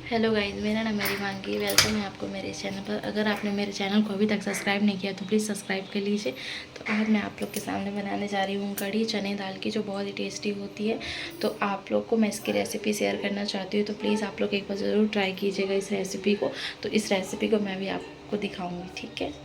Hello guys, मेरा नाम है रिमांगी। वेलकम है आपको मेरे चैनल पर। अगर आपने मेरे चैनल को अभी तक सब्सक्राइब नहीं किया तो प्लीज़ सब्सक्राइब कर लीजिए। तो आज मैं आप लोग के सामने बनाने जा रही हूँ कढ़ी चने दाल की, जो बहुत ही टेस्टी होती है। तो आप लोग को मैं इसकी रेसिपी शेयर करना चाहती हूँ, तो प्लीज़ आप लोग एक बार ज़रूर ट्राई कीजिएगा इस रेसिपी को। तो इस रेसिपी को मैं भी आपको दिखाऊँगी, ठीक है।